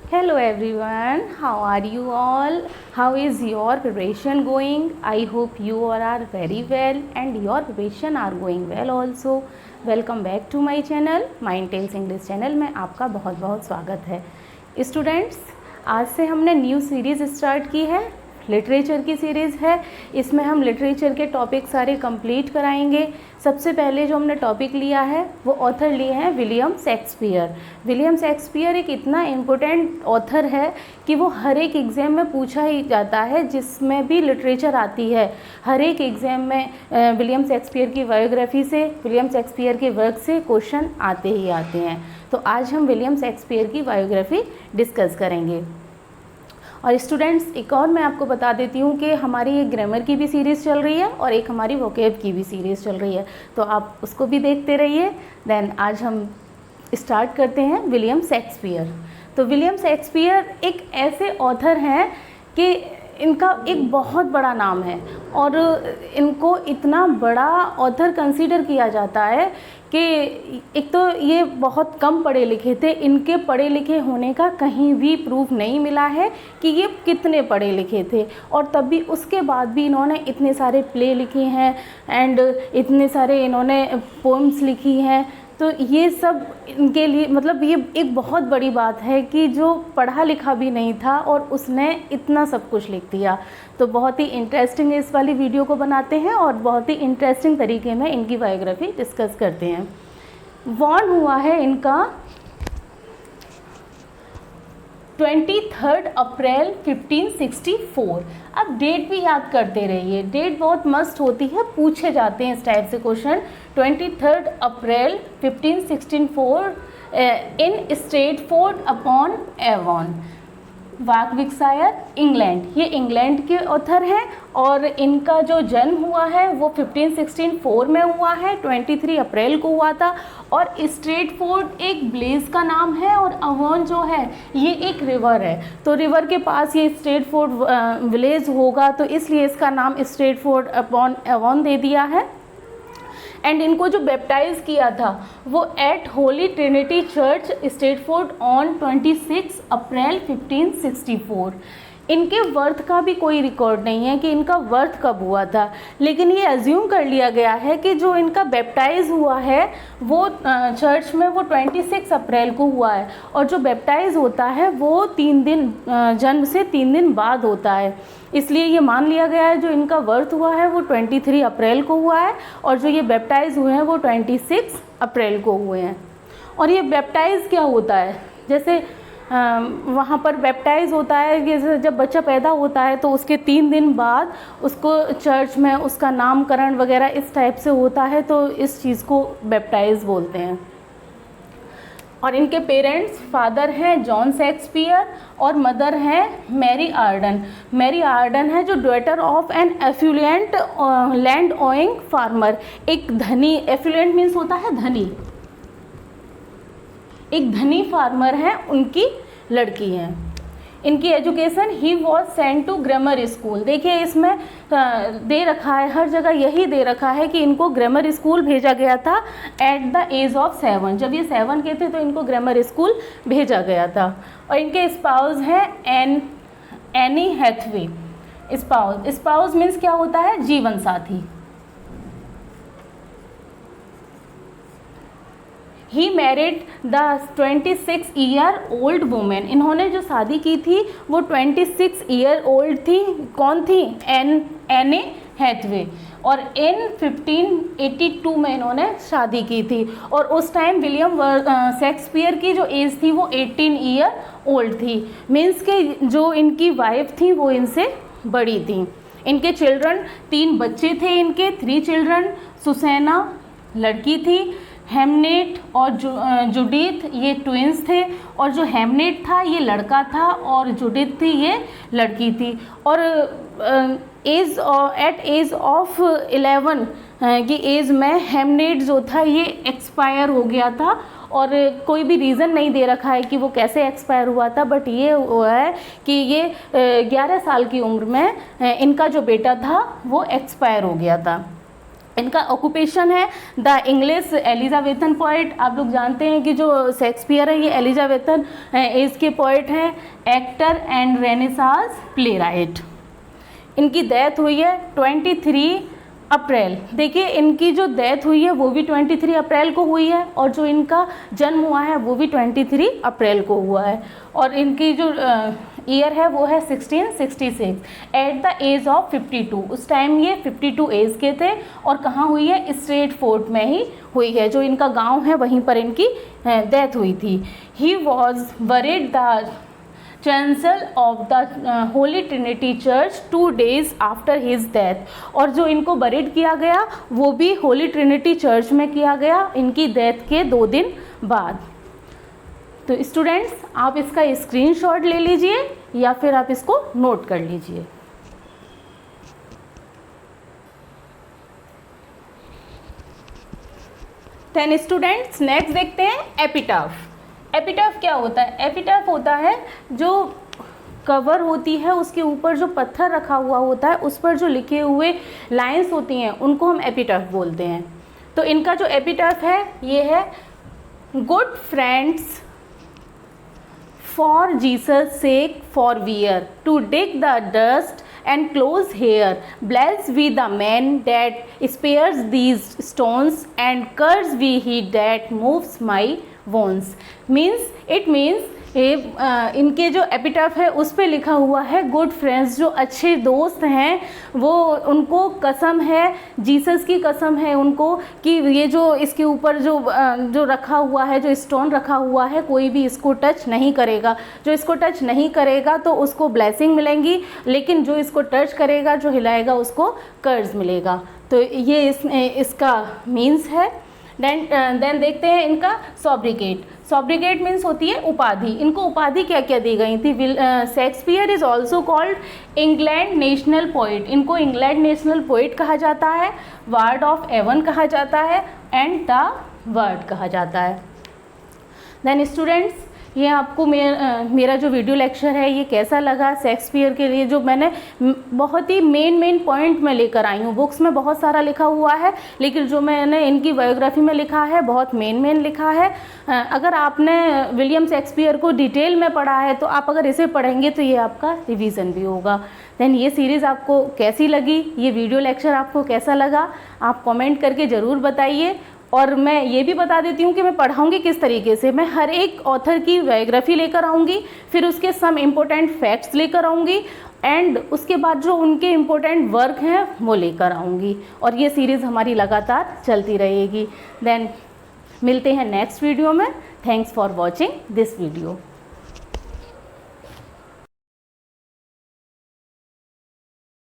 Hello everyone, how are you all? How is your preparation going? I hope you all are very well and your preparation are going well also. Welcome back to my channel, Mind Tales English channel में आपका बहुत बहुत स्वागत है। Students, आज से हमने new series start की है, लिटरेचर की सीरीज़ है। इसमें हम लिटरेचर के टॉपिक सारे कंप्लीट कराएंगे। सबसे पहले जो हमने टॉपिक लिया है वो ऑथर लिए हैं विलियम शेक्सपियर। विलियम शेक्सपियर एक इतना इम्पोर्टेंट ऑथर है कि वो हर एक एग्ज़ाम में पूछा ही जाता है, जिसमें भी लिटरेचर आती है। हर एक एग्ज़ाम में विलियम शेक्सपियर की बायोग्राफी से, विलियम शेक्सपियर के वर्क से क्वेश्चन आते ही आते हैं। तो आज हम विलियम शेक्सपियर की बायोग्राफी डिस्कस करेंगे। और स्टूडेंट्स, एक और मैं आपको बता देती हूँ कि हमारी एक ग्रामर की भी सीरीज़ चल रही है और एक हमारी वोकेब की भी सीरीज़ चल रही है, तो आप उसको भी देखते रहिए। देन आज हम स्टार्ट करते हैं विलियम शेक्सपियर। तो विलियम शेक्सपियर एक ऐसे ऑथर हैं कि इनका एक बहुत बड़ा नाम है और इनको इतना बड़ा ऑथर कंसीडर किया जाता है कि एक तो ये बहुत कम पढ़े लिखे थे। इनके पढ़े लिखे होने का कहीं भी प्रूफ नहीं मिला है कि ये कितने पढ़े लिखे थे, और तब भी उसके बाद भी इन्होंने इतने सारे प्ले लिखे हैं एंड इतने सारे इन्होंने पोएम्स लिखी हैं। तो ये सब इनके लिए मतलब ये एक बहुत बड़ी बात है कि जो पढ़ा लिखा भी नहीं था और उसने इतना सब कुछ लिख दिया। तो बहुत ही इंटरेस्टिंग इस वाली वीडियो को बनाते हैं और बहुत ही इंटरेस्टिंग तरीके में इनकी बायोग्राफी डिस्कस करते हैं। बॉर्न हुआ है इनका 23 अप्रैल 1564। अब डेट भी याद करते रहिए, डेट बहुत मस्त होती है, पूछे जाते हैं इस टाइप से question. 23 April 1564 in Stratford upon Avon, Warwickshire, England. ये इंग्लैंड के ऑथर हैं और इनका जो जन्म हुआ है वो 1564 में हुआ है, 23 अप्रैल को हुआ था। और स्ट्रेटफोर्ड एक ब्लेस का नाम है और अवॉन जो है ये एक रिवर है, तो रिवर के पास ये स्ट्रेटफोर्ड विलेज होगा, तो इसलिए इसका नाम स्ट्रेटफोर्ड अपॉन एवॉन दे दिया है। एंड इनको जो बैप्टाइज किया था वो at Holy Trinity Church Stratford on 26 April 1564। इनके बर्थ का भी कोई रिकॉर्ड नहीं है कि इनका बर्थ कब हुआ था, लेकिन ये अज्यूम कर लिया गया है कि जो इनका बैप्टाइज हुआ है वो चर्च में वो 26 अप्रैल को हुआ है, और जो बैप्टाइज होता है वो 3 दिन जन्म से 3 दिन बाद होता है। इसलिए ये मान लिया गया है जो इनका बर्थ हुआ है वो 23 अप्रैल को हुआ है और जो ये बैप्टाइज हुए हैं वो 26 अप्रैल को हुए हैं। और ये बैप्टाइज क्या होता है, जैसे वहाँ पर बैप्टाइज होता है कि जब बच्चा पैदा होता है तो उसके 3 दिन बाद उसको चर्च में उसका नामकरण वगैरह इस टाइप से होता है, तो इस चीज़ को बैप्टाइज बोलते हैं। और इनके पेरेंट्स, फादर हैं जॉन शेक्सपियर और मदर हैं मैरी आर्डन। मैरी आर्डन है जो daughter of an affluent land owning farmer. एक धनी, एफ्लुएंट मीन्स होता है धनी, एक धनी फार्मर है, उनकी लड़की है। इनकी education he was sent to grammar school. देखिए इसमें दे रखा है, हर जगह यही दे रखा है कि इनको ग्रामर स्कूल भेजा गया था एट द एज ऑफ 7। जब ये 7 के थे तो इनको ग्रामर स्कूल भेजा गया था। और इनके स्पाउस हैं एनी हैथवे। स्पाउस मीन्स क्या होता है, जीवन साथी। He married the 26 year old women. इन्होंने जो शादी की थी वो 26 ईयर ओल्ड थी। कौन थी, एने हैथवे। और इन 1582 में इन्होंने शादी की थी। और उस टाइम विलियम शेक्सपियर की जो एज थी वो 18 ईयर ओल्ड थी। मीन्स के जो इनकी वाइफ थी वो इनसे बड़ी थी। इनके चिल्ड्रन, 3 बच्चे थे इनके, 3 चिल्ड्रन। सुसैना लड़की थी, हेमनेट और जुडिथ ये ट्विंस थे, और जो हेमनेट था ये लड़का था और जुडिथ थी ये लड़की थी। और एट एज ऑफ 11 की एज में हेमनेट जो था ये एक्सपायर हो गया था, और कोई भी रीज़न नहीं दे रखा है कि वो कैसे एक्सपायर हुआ था, बट ये हुआ है कि ये 11 साल की उम्र में इनका जो बेटा था वो एक्सपायर हो गया था। इनका ऑक्यूपेशन है द इंग्लिश एलिजाबेथन पोइट। आप लोग जानते हैं कि जो शेक्सपियर है ये एलिजाबेथन एज के पोइट हैं, एक्टर एंड रेनेसांस प्लेराइट। इनकी डेथ हुई है 23 अप्रैल। देखिए इनकी जो डेथ हुई है वो भी 23 अप्रैल को हुई है और जो इनका जन्म हुआ है वो भी 23 अप्रैल को हुआ है। और इनकी जो ईयर है वो है 1666 एट द एज ऑफ 52। उस टाइम ये 52 एज के थे और कहाँ हुई है, स्ट्रेटफोर्ड में ही हुई है, जो इनका गांव है वहीं पर इनकी डेथ हुई थी। He was buried the chancel of the Holi Trinity church 2 days after his death. और जो इनको बरीड किया गया वो भी होली ट्रिनिटी चर्च में किया गया इनकी डेथ के 2 दिन बाद। तो स्टूडेंट्स आप इसका स्क्रीनशॉट ले लीजिए या फिर आप इसको नोट कर लीजिए। देन स्टूडेंट्स नेक्स्ट देखते हैं एपिटाफ। एपिटाफ क्या होता है? एपिटाफ होता है जो कवर होती है उसके ऊपर जो पत्थर रखा हुआ होता है उस पर जो लिखे हुए लाइंस होती हैं उनको हम एपिटाफ बोलते हैं। तो इनका जो एपिटाफ है ये है, good friends for Jesus sake forbear to dig the dust and close here, blessed be the man that spares these stones and cursed be he that moves my bones। means इनके जो epitaph है उस पे लिखा हुआ है good friends, जो अच्छे दोस्त हैं वो उनको कसम है, जीसस की कसम है उनको कि ये जो इसके ऊपर जो रखा हुआ है, जो स्टोन रखा हुआ है, कोई भी इसको टच नहीं करेगा। जो इसको टच नहीं करेगा तो उसको ब्लेसिंग मिलेंगी, लेकिन जो इसको टच करेगा, जो हिलाएगा, उसको कर्ज मिलेगा। तो ये इसका मीन्स है। देन देखते हैं इनका सॉब्रिगेट। सॉब्रिगेट मीन्स होती है उपाधि। इनको उपाधि क्या क्या दी गई थी? Shakespeare is also called England national poet. इनको इंग्लैंड नेशनल पोइट कहा जाता है, वार्ड ऑफ एवन कहा जाता है एंड द वर्ड कहा जाता है। देन स्टूडेंट्स ये आपको मेरा जो वीडियो लेक्चर है ये कैसा लगा? शेक्सपियर के लिए जो मैंने बहुत ही मेन पॉइंट में लेकर आई हूँ। बुक्स में बहुत सारा लिखा हुआ है, लेकिन जो मैंने इनकी बायोग्राफी में लिखा है बहुत मेन लिखा है। अगर आपने विलियम शेक्सपियर को डिटेल में पढ़ा है तो आप अगर इसे पढ़ेंगे तो ये आपका रिवीजन भी होगा। देन ये सीरीज़ आपको कैसी लगी, ये वीडियो लेक्चर आपको कैसा लगा, आप कमेंट करके ज़रूर बताइए। और मैं ये भी बता देती हूँ कि मैं पढ़ाऊँगी किस तरीके से। मैं हर एक ऑथर की बायोग्राफी लेकर आऊँगी, फिर उसके सम इम्पोर्टेंट फैक्ट्स लेकर आऊँगी एंड उसके बाद जो उनके इम्पोर्टेंट वर्क हैं वो लेकर आऊँगी। और ये सीरीज़ हमारी लगातार चलती रहेगी। देन मिलते हैं नेक्स्ट वीडियो में। Thanks for watching this video.